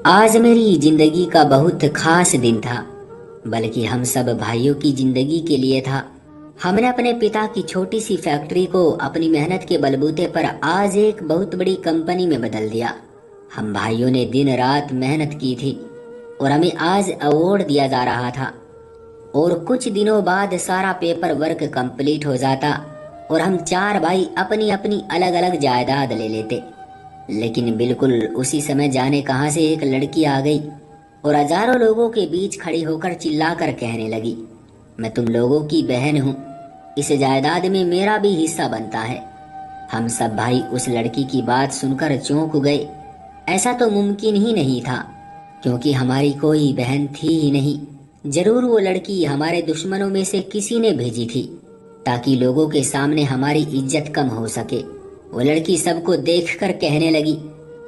आज मेरी जिंदगी का बहुत खास दिन था, बल्कि हम सब भाइयों की जिंदगी के लिए था। हमने अपने पिता की छोटी सी फैक्ट्री को अपनी मेहनत के बलबूते पर आज एक बहुत बड़ी कंपनी में बदल दिया। हम भाइयों ने दिन रात मेहनत की थी और हमें आज अवार्ड दिया जा रहा था। और कुछ दिनों बाद सारा पेपर वर्क कंप्लीट हो जाता और हम चार भाई अपनी अपनी अलग अलग जायदाद ले लेते। लेकिन बिल्कुल उसी समय जाने कहां से एक लड़की आ गई और हजारों लोगों के बीच खड़ी होकर चिल्लाकर कहने लगी, मैं तुम लोगों की बहन हूँ, इस जायदाद में मेरा भी हिस्सा बनता है। हम सब भाई उस लड़की की बात सुनकर चौंक गए। ऐसा तो मुमकिन ही नहीं था, क्योंकि हमारी कोई बहन थी ही नहीं। जरूर वो लड़की हमारे दुश्मनों में से किसी ने भेजी थी, ताकि लोगों के सामने हमारी इज्जत कम हो सके। वो लड़की सबको देखकर कहने लगी,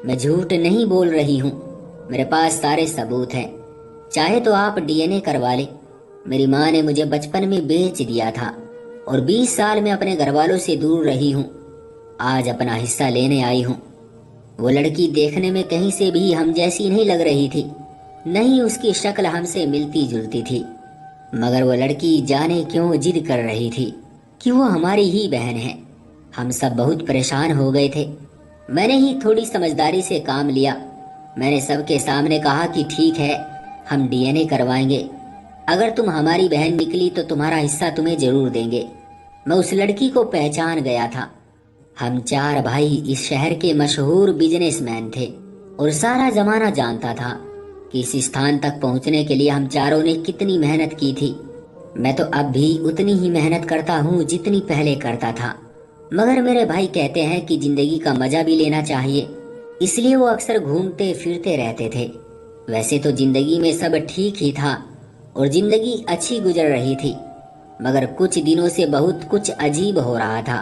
मैं झूठ नहीं बोल रही हूँ, मेरे पास सारे सबूत हैं, चाहे तो आप डीएनए करवा ले। मेरी माँ ने मुझे बचपन में बेच दिया था और 20 साल में अपने घर वालों से दूर रही हूँ। आज अपना हिस्सा लेने आई हूँ। वो लड़की देखने में कहीं से भी हम जैसी नहीं लग रही थी, नहीं उसकी शक्ल हमसे मिलती जुलती थी। मगर वो लड़की जाने क्यों जिद कर रही थी कि वो हमारी ही बहन है। हम सब बहुत परेशान हो गए थे। मैंने ही थोड़ी समझदारी से काम लिया। मैंने सबके सामने कहा कि ठीक है, हम डीएनए करवाएंगे, अगर तुम हमारी बहन निकली तो तुम्हारा हिस्सा तुम्हें जरूर देंगे। मैं उस लड़की को पहचान गया था। हम चार भाई इस शहर के मशहूर बिजनेसमैन थे और सारा जमाना जानता था कि इस स्थान तक पहुंचने के लिए हम चारों ने कितनी मेहनत की थी। मैं तो अब भी उतनी ही मेहनत करता हूँ जितनी पहले करता था, मगर मेरे भाई कहते हैं कि जिंदगी का मजा भी लेना चाहिए, इसलिए वो अक्सर घूमते फिरते रहते थे। वैसे तो जिंदगी में सब ठीक ही था और जिंदगी अच्छी गुजर रही थी, मगर कुछ दिनों से बहुत कुछ अजीब हो रहा था।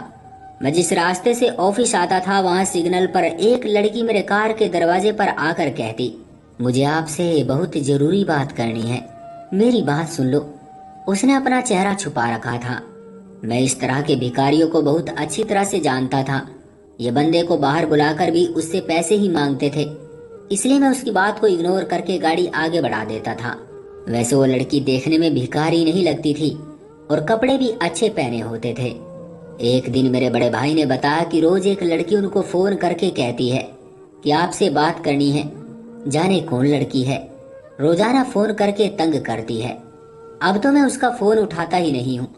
मैं जिस रास्ते से ऑफिस आता था, वहां सिग्नल पर एक लड़की मेरे कार के दरवाजे पर आकर कहती, मुझे आपसे बहुत जरूरी बात करनी है, मेरी बात सुन लो। उसने अपना चेहरा छुपा रखा था। मैं इस तरह के भिखारियों को बहुत अच्छी तरह से जानता था। ये बंदे को बाहर बुलाकर भी उससे पैसे ही मांगते थे, इसलिए मैं उसकी बात को इग्नोर करके गाड़ी आगे बढ़ा देता था। वैसे वो लड़की देखने में भिखारी नहीं लगती थी और कपड़े भी अच्छे पहने होते थे। एक दिन मेरे बड़े भाई ने बताया कि रोज एक लड़की उनको फोन करके कहती है कि आपसे बात करनी है। जाने कौन लड़की है, रोजाना फोन करके तंग करती है। अब तो मैं उसका फोन उठाता ही नहीं हूँ।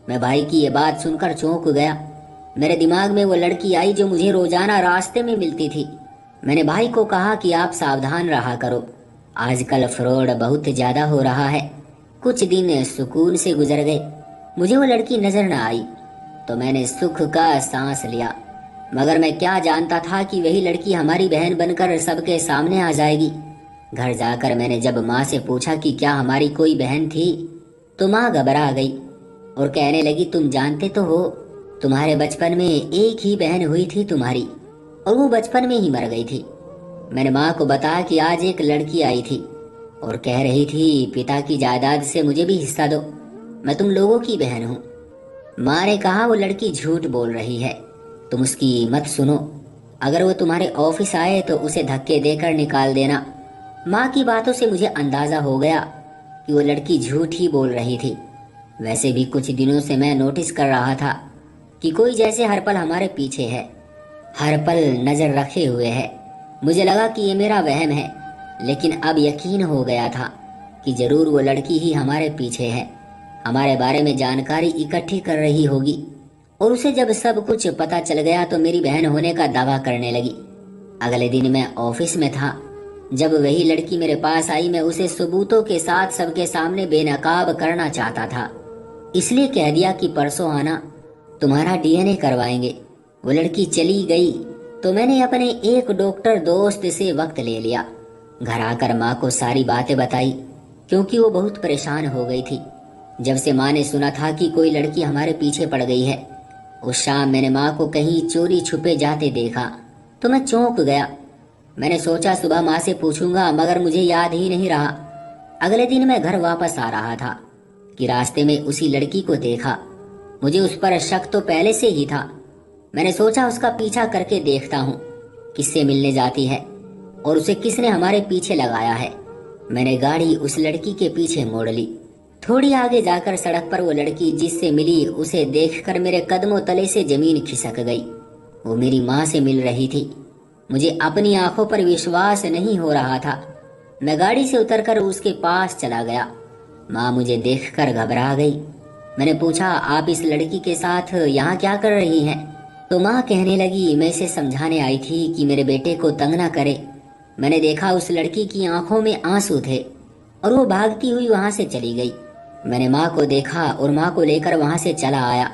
मैं भाई की ये बात सुनकर चौंक गया। मेरे दिमाग में वो लड़की आई जो मुझे रोजाना रास्ते में मिलती थी। मैंने भाई को कहा कि आप सावधान रहा करो, आजकल फ्रॉड बहुत ज्यादा हो रहा है। कुछ दिन सुकून से गुजर गए। मुझे वो लड़की नजर न आई तो मैंने सुख का सांस लिया, मगर मैं क्या जानता था कि वही लड़की हमारी बहन बनकर सबके सामने आ जाएगी। घर जाकर मैंने जब माँ से पूछा कि क्या हमारी कोई बहन थी, तो माँ घबरा गई और कहने लगी, तुम जानते तो हो, तुम्हारे बचपन में एक ही बहन हुई थी तुम्हारी, और वो बचपन में ही मर गई थी। मैंने माँ को बताया कि आज एक लड़की आई थी और कह रही थी पिता की जायदाद से मुझे भी हिस्सा दो, मैं तुम लोगों की बहन हूँ। माँ ने कहा वो लड़की झूठ बोल रही है, तुम उसकी मत सुनो। अगर वो तुम्हारे ऑफिस आए तो उसे धक्के देकर निकाल देना। माँ की बातों से मुझे अंदाजा हो गया कि वो लड़की झूठ ही बोल रही थी। वैसे भी कुछ दिनों से मैं नोटिस कर रहा था कि कोई जैसे हर पल हमारे पीछे है, हर पल नजर रखे हुए है। मुझे लगा कि ये मेरा वहम है, लेकिन अब यकीन हो गया था कि जरूर वो लड़की ही हमारे पीछे है, हमारे बारे में जानकारी इकट्ठी कर रही होगी। और उसे जब सब कुछ पता चल गया तो मेरी बहन होने का दावा करने लगी। अगले दिन मैं ऑफिस में था। जब वही लड़की मेरे पास आई, मैं उसे सबूतों के साथ सबके सामने बेनकाब करना चाहता था, इसलिए कह दिया कि परसों आना, तुम्हारा डीएनए करवाएंगे। वो लड़की चली गई तो मैंने अपने एक डॉक्टर दोस्त से वक्त ले लिया। घर आकर माँ को सारी बातें बताई, क्योंकि वो बहुत परेशान हो गई थी। जब से माँ ने सुना था कि कोई लड़की हमारे पीछे पड़ गई है, उस शाम मैंने माँ को कहीं चोरी छुपे जाते देखा तो मैं चौंक गया। मैंने सोचा सुबह माँ से पूछूंगा, मगर मुझे याद ही नहीं रहा। अगले दिन मैं घर वापस आ रहा था कि रास्ते में उसी लड़की को देखा। मुझे उस पर शक तो पहले से ही था। मैंने सोचा उसका पीछा करके देखता हूँ किससे मिलने जाती है। और उसे किसने हमारे पीछे लगाया है। मैंने गाड़ी उस लड़की के पीछे मोड़ ली। थोड़ी आगे जाकर सड़क पर वो लड़की जिससे मिली उसे देखकर मेरे कदमों तले से जमीन खिसक गई। वो मेरी माँ से मिल रही थी। मुझे अपनी आंखों पर विश्वास नहीं हो रहा था। मैं गाड़ी से उतरकर उसके पास चला गया। माँ मुझे देखकर घबरा गई। मैंने पूछा, आप इस लड़की के साथ यहाँ क्या कर रही हैं? तो माँ कहने लगी, मैं इसे समझाने आई थी कि मेरे बेटे को तंग ना करे। मैंने देखा उस लड़की की आंखों में आंसू थे और वो भागती हुई वहां से चली गई। मैंने माँ को देखा और माँ को लेकर वहां से चला आया।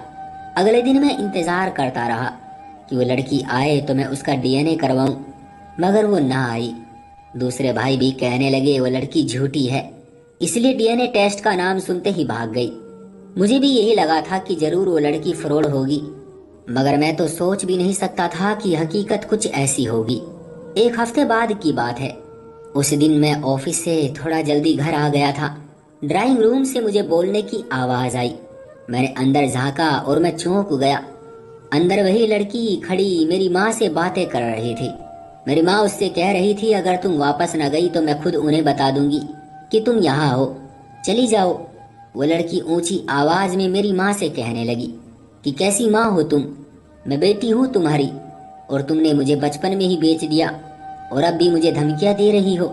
अगले दिन मैं इंतजार करता रहा कि वो लड़की आए तो मैं उसका डीएनए करवाऊं, मगर वो ना आई। दूसरे भाई भी कहने लगे वो लड़की झूठी है, इसलिए डीएनए टेस्ट का नाम सुनते ही भाग गई। मुझे भी यही लगा था कि जरूर वो लड़की फ्रॉड होगी, मगर मैं तो सोच भी नहीं सकता था कि हकीकत कुछ ऐसी होगी। एक हफ्ते बाद की बात है। उस दिन मैं ऑफिस से थोड़ा जल्दी घर आ गया था। ड्राइंग रूम से मुझे बोलने की आवाज आई। मैंने अंदर झांका और मैं चौंक गया। अंदर वही लड़की खड़ी मेरी माँ से बातें कर रही थी। मेरी माँ उससे कह रही थी, अगर तुम वापस न गई तो मैं खुद उन्हें बता दूंगी कि तुम यहाँ हो, चली जाओ। वो लड़की ऊंची आवाज में मेरी माँ से कहने लगी कि कैसी माँ हो तुम, मैं बेटी हूँ तुम्हारी और तुमने मुझे बचपन में ही बेच दिया और अब भी मुझे धमकियां दे रही हो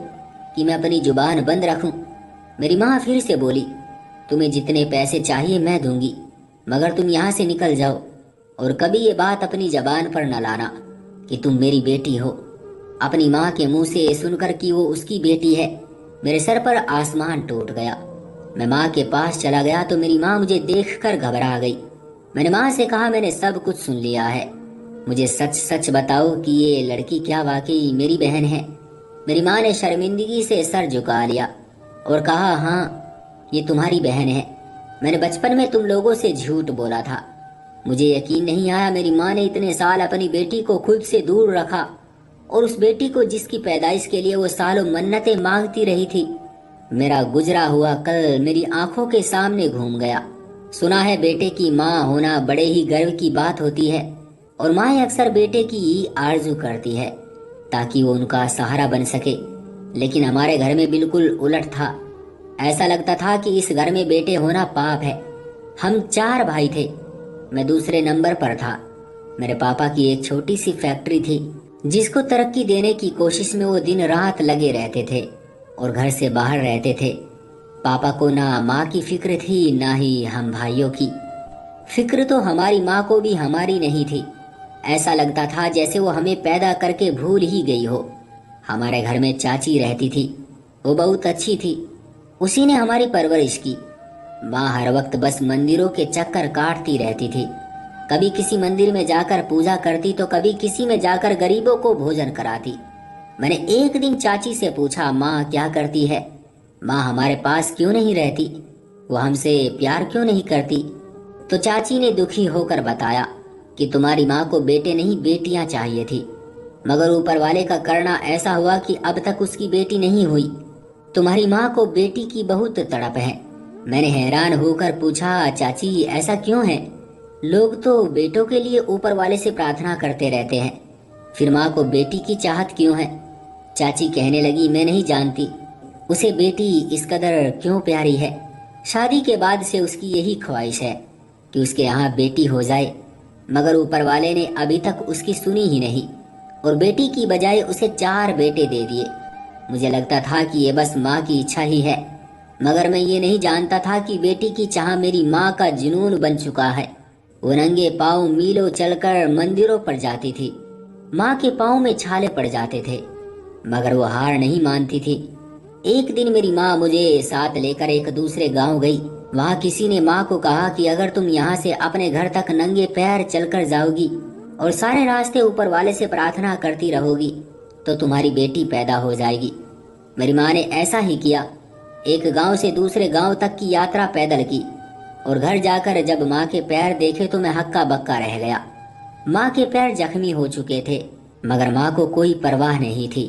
कि मैं अपनी जुबान बंद रखूं। मेरी माँ फिर से बोली, तुम्हें जितने पैसे चाहिए मैं दूंगी, मगर तुम यहाँ से निकल जाओ और कभी ये बात अपनी जबान पर न लाना कि तुम मेरी बेटी हो। अपनी माँ के मुंह से सुनकर कि वो उसकी बेटी है, मेरे सर पर आसमान टूट गया। मैं माँ के पास चला गया तो मेरी माँ मुझे देखकर घबरा गई। मैंने माँ से कहा, मैंने सब कुछ सुन लिया है, मुझे सच सच बताओ कि ये लड़की क्या वाकई मेरी बहन है? मेरी माँ ने शर्मिंदगी से सर झुका लिया और कहा, हाँ ये तुम्हारी बहन है। मैंने बचपन में तुम लोगों से झूठ बोला था। मुझे यकीन नहीं आया मेरी माँ ने इतने साल अपनी बेटी को खुद से दूर रखा और उस बेटी को जिसकी पैदाइश के लिए वो सालों मन्नतें मांगती रही थी। मेरा गुजरा हुआ कल मेरी आंखों के सामने घूम गया। सुना है बेटे की माँ होना बड़े ही गर्व की बात होती है और माँ अक्सर बेटे की ही आरजू करती है ताकि वो उनका सहारा बन सके, लेकिन हमारे घर में बिल्कुल उलट था। ऐसा लगता था कि इस घर में बेटे होना पाप है। हम 4 भाई थे, मैं दूसरे नंबर पर था। मेरे पापा की एक छोटी सी फैक्ट्री थी जिसको तरक्की देने की कोशिश में वो दिन रात लगे रहते थे और घर से बाहर रहते थे। पापा को ना माँ की फिक्र थी ना ही हम भाइयों की। फिक्र तो हमारी माँ को भी हमारी नहीं थी। ऐसा लगता था जैसे वो हमें पैदा करके भूल ही गई हो। हमारे घर में चाची रहती थी, वो बहुत अच्छी थी, उसी ने हमारी परवरिश की। माँ हर वक्त बस मंदिरों के चक्कर काटती रहती थी। कभी किसी मंदिर में जाकर पूजा करती तो कभी किसी में जाकर गरीबों को भोजन कराती। मैंने एक दिन चाची से पूछा, माँ क्या करती है? माँ हमारे पास क्यों नहीं रहती? वो हमसे प्यार क्यों नहीं करती? तो चाची ने दुखी होकर बताया कि तुम्हारी माँ को बेटे नहीं बेटियां चाहिए थी, मगर ऊपर वाले का करना ऐसा हुआ कि अब तक उसकी बेटी नहीं हुई। तुम्हारी माँ को बेटी की बहुत तड़प है। मैंने हैरान होकर पूछा, चाची ऐसा क्यों है? लोग तो बेटों के लिए ऊपर वाले से प्रार्थना करते रहते हैं, फिर माँ को बेटी की चाहत क्यों है? चाची कहने लगी, मैं नहीं जानती, उसे बेटी इस कदर क्यों प्यारी है। शादी के बाद से उसकी यही ख्वाहिश है कि उसके यहाँ बेटी हो जाए, मगर ऊपर वाले ने अभी तक उसकी सुनी ही नहीं और बेटी की बजाय उसे 4 बेटे दे दिए। मुझे लगता था कि ये बस माँ की इच्छा ही है, मगर मैं ये नहीं जानता था कि बेटी की चाह मेरी माँ का जुनून बन चुका है। वो नंगे पाँव मीलों चलकर मंदिरों पर जाती थी। माँ के पाँव में छाले पड़ जाते थे, मगर वो हार नहीं मानती थी। एक दिन मेरी माँ मुझे साथ लेकर एक दूसरे गांव गई। वहाँ किसी ने माँ को कहा कि अगर तुम यहाँ से अपने घर तक नंगे पैर चलकर जाओगी और सारे रास्ते ऊपर वाले से प्रार्थना करती रहोगी तो तुम्हारी बेटी पैदा हो जाएगी। मेरी माँ ने ऐसा ही किया। एक गांव से दूसरे गांव तक की यात्रा पैदल की और घर जाकर जब माँ के पैर देखे तो मैं हक्का बक्का रह गया। माँ के पैर जख्मी हो चुके थे, मगर माँ को कोई परवाह नहीं थी।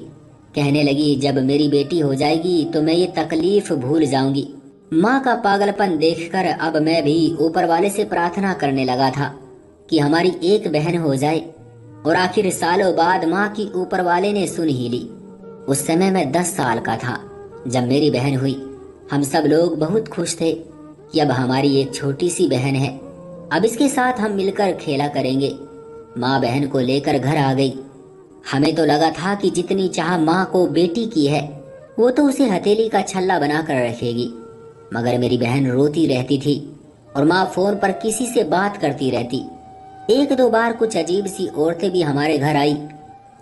कहने लगी, जब मेरी बेटी हो जाएगी तो मैं ये तकलीफ भूल जाऊंगी। माँ का पागलपन देखकर अब मैं भी ऊपर वाले से प्रार्थना करने लगा था कि हमारी एक बहन हो जाए और आखिर सालों बाद माँ की ऊपर वाले ने सुन ही ली। उस समय मैं 10 साल का था जब मेरी बहन हुई। हम सब लोग बहुत खुश थे कि अब हमारी एक छोटी सी बहन है, अब इसके साथ हम मिलकर खेला करेंगे। माँ बहन को लेकर घर आ गई। हमें तो लगा था कि जितनी चाह माँ को बेटी की है, वो तो उसे हथेली का छल्ला बनाकर रखेगी। मगर मेरी बहन रोती रहती थी और माँ फोन पर किसी से बात करती रहती। एक दो बार कुछ अजीब सी औरतें भी हमारे घर आई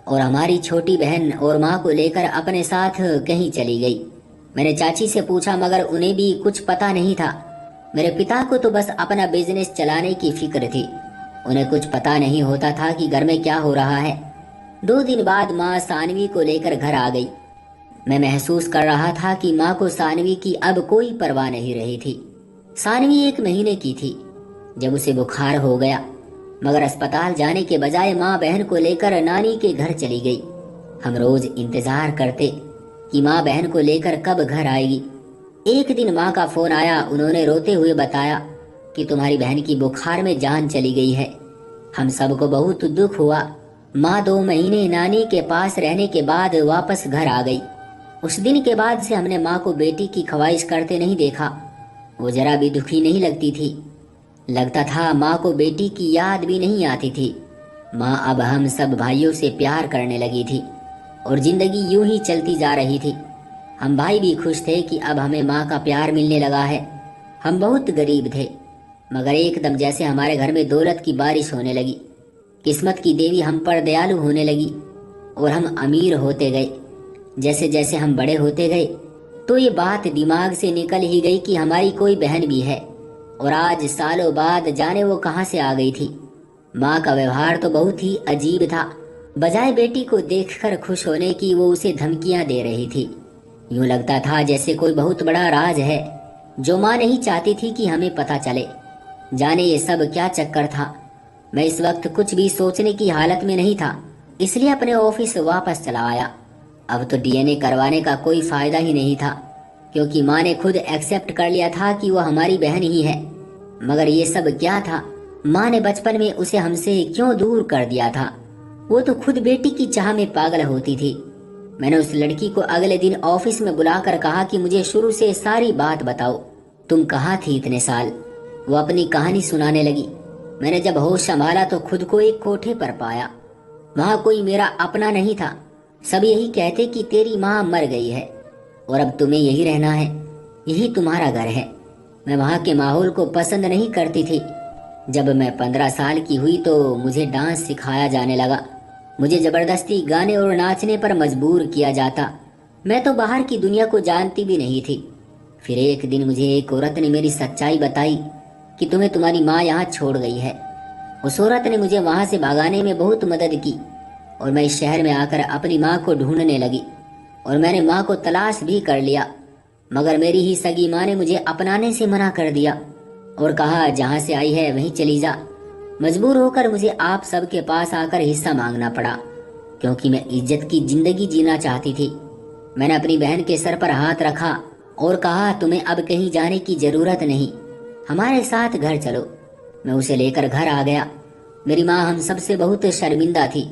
और हमारी छोटी बहन और माँ को लेकर अपने साथ कहीं चली गई। मैंने चाची से पूछा मगर उन्हें भी कुछ पता नहीं था। मेरे पिता को तो बस अपना बिजनेस चलाने की फिक्र थी। उन्हें कुछ पता नहीं होता था कि घर में क्या हो रहा है। 2 दिन बाद माँ सानवी को लेकर घर आ गई। मैं महसूस कर रहा था कि माँ को सानवी की अब कोई परवाह नहीं रही थी। सानवी 1 महीने की थी जब उसे बुखार हो गया, मगर अस्पताल जाने के बजाय माँ बहन को लेकर नानी के घर चली गई। हम रोज इंतजार करते कि माँ बहन को लेकर कब घर आएगी। एक दिन माँ का फोन आया। उन्होंने रोते हुए बताया कि तुम्हारी बहन की बुखार में जान चली गई है। हम सबको बहुत दुख हुआ। माँ 2 महीने नानी के पास रहने के बाद वापस घर आ गई। उस दिन के बाद से हमने माँ को बेटी की ख्वाहिश करते नहीं देखा। वो जरा भी दुखी नहीं लगती थी। लगता था माँ को बेटी की याद भी नहीं आती थी। माँ अब हम सब भाइयों से प्यार करने लगी थी और जिंदगी यूं ही चलती जा रही थी। हम भाई भी खुश थे कि अब हमें माँ का प्यार मिलने लगा है। हम बहुत गरीब थे, मगर एकदम जैसे हमारे घर में दौलत की बारिश होने लगी। किस्मत की देवी हम पर दयालु होने लगी और हम अमीर होते गए। जैसे जैसे हम बड़े होते गए तो ये बात दिमाग से निकल ही गई कि हमारी कोई बहन भी है, और आज सालों बाद जाने वो कहाँ से आ गई थी। माँ का व्यवहार तो बहुत ही अजीब था। बजाय बेटी को देखकर खुश होने की वो उसे धमकियां दे रही थी। यूं लगता था जैसे कोई बहुत बड़ा राज है जो माँ नहीं चाहती थी कि हमें पता चले। जाने ये सब क्या चक्कर था। मैं इस वक्त कुछ भी सोचने की हालत में नहीं था, इसलिए अपने ऑफिस वापस चला आया। अब तो डीएनए करवाने का कोई फायदा ही नहीं था, क्योंकि माँ ने खुद एक्सेप्ट कर लिया था कि वो हमारी बहन ही है। मगर ये सब क्या था। माँ ने बचपन में उसे हमसे क्यों दूर कर दिया था। वो तो खुद बेटी की चाह में पागल होती थी। मैंने उस लड़की को अगले दिन ऑफिस में बुलाकर कहा कि मुझे शुरू से सारी बात बताओ। तुम कहाँ थी इतने साल। वो अपनी कहानी सुनाने लगी। मैंने जब होश संभाला तो खुद को एक कोठे पर पाया। वहां कोई मेरा अपना नहीं था। सब यही कहते कि तेरी माँ मर गई है और अब तुम्हें यही रहना है, यही तुम्हारा घर है। मैं वहां के माहौल को पसंद नहीं करती थी। जब मैं 15 साल की हुई तो मुझे डांस सिखाया जाने लगा। मुझे जबरदस्ती गाने और नाचने पर मजबूर किया जाता। मैं तो बाहर की दुनिया को जानती भी नहीं थी। फिर एक दिन मुझे एक औरत ने मेरी सच्चाई बताई कि तुम्हें तुम्हारी माँ यहाँ छोड़ गई है। उस औरत ने मुझे वहां से भगाने में बहुत मदद की और मैं इस शहर में आकर अपनी माँ को ढूंढने लगी और मैंने माँ को तलाश भी कर लिया। मगर मेरी ही सगी माँ ने मुझे अपनाने से मना कर दिया और कहा जहाँ से आई है वहीं चली जा। मजबूर होकर मुझे आप सबके पास आकर हिस्सा मांगना पड़ा, क्योंकि मैं इज्जत की जिंदगी जीना चाहती थी। मैंने अपनी बहन के सर पर हाथ रखा और कहा तुम्हें अब कहीं जाने की जरूरत नहीं, हमारे साथ घर चलो। मैं उसे लेकर घर आ गया। मेरी माँ हम सबसे बहुत शर्मिंदा थी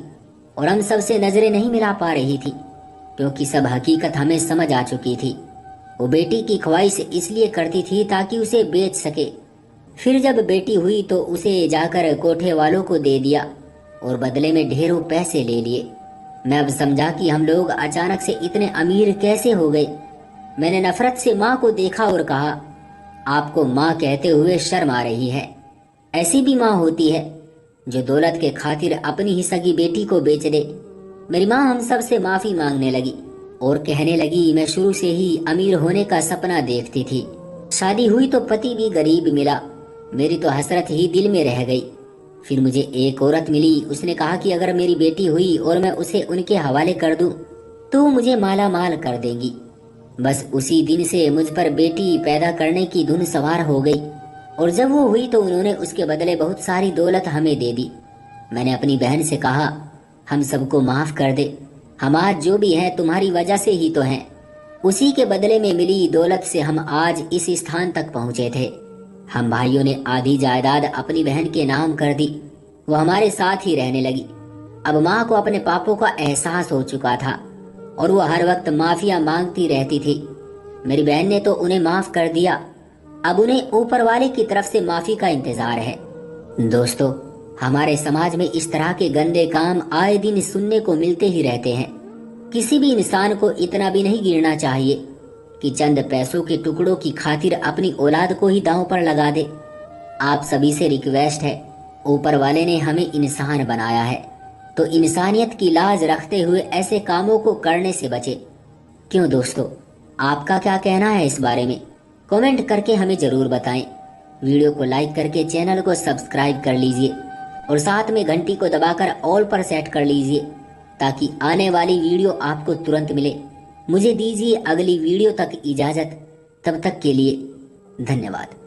और हम सबसे नजरें नहीं मिला पा रही थी, क्योंकि सब हकीकत हमें समझ आ चुकी थी। वो बेटी की ख्वाहिश इसलिए करती थी ताकि उसे बेच सके। फिर जब बेटी हुई तो उसे जाकर कोठे वालों को दे दिया और बदले में ढेरों पैसे ले लिए। मैं अब समझा कि हम लोग अचानक से इतने अमीर कैसे हो गए। मैंने नफरत से माँ को देखा और कहा, आपको माँ कहते हुए शर्म आ रही है। ऐसी भी माँ होती है जो दौलत के खातिर अपनी ही सगी बेटी को बेच दे। मेरी माँ हम सब से माफी मांगने लगी और कहने लगी मैं शुरू से ही अमीर होने का सपना देखती थी। शादी हुई तो पति भी गरीब मिला। मेरी तो हसरत ही दिल में रह गई। फिर मुझे एक औरत मिली। उसने कहा कि अगर मेरी बेटी हुई और मैं उसे उनके हवाले कर दूं तो वो मुझे माला माल कर देंगी। बस उसी दिन से मुझ पर बेटी पैदा करने की धुन सवार हो गई और जब वो हुई तो उन्होंने उसके बदले बहुत सारी दौलत हमें दे दी। मैंने अपनी बहन से कहा हम सबको माफ कर दे, हम आज जो भी हैं तुम्हारी वजह से ही तो हैं। उसी के बदले में मिली दौलत से हम आज इस स्थान तक पहुंचे थे। हम भाइयों ने आधी जायदाद अपनी बहन के नाम कर दी। वो हमारे साथ ही रहने लगी। अब माँ को अपने पापों का एहसास हो चुका था और वो हर वक्त माफिया मांगती रहती थी। मेरी बहन ने तो उन्हें माफ कर दिया, अब उन्हें ऊपर वाले की तरफ से माफी का इंतजार है। दोस्तों, हमारे समाज में इस तरह के गंदे काम आए दिन सुनने को मिलते ही रहते हैं। किसी भी इंसान को इतना भी नहीं गिरना चाहिए कि चंद पैसों के टुकड़ों की खातिर अपनी औलाद को ही दांव पर लगा दे। आप सभी से रिक्वेस्ट है, ऊपर वाले ने हमें इंसान बनाया है, तो इंसानियत की लाज रखते हुए ऐसे कामों को करने से बचे। क्यों दोस्तों, आपका क्या कहना है इस बारे में? कमेंट करके हमें जरूर बताएं। वीडियो को लाइक करके चैनल को सब्सक्राइब कर लीजिए और साथ में घंटी को दबाकर ऑल पर सेट कर लीजिए ताकि आने वाली वीडियो आपको तुरंत मिले। मुझे दीजिए अगली वीडियो तक इजाजत, तब तक के लिए धन्यवाद।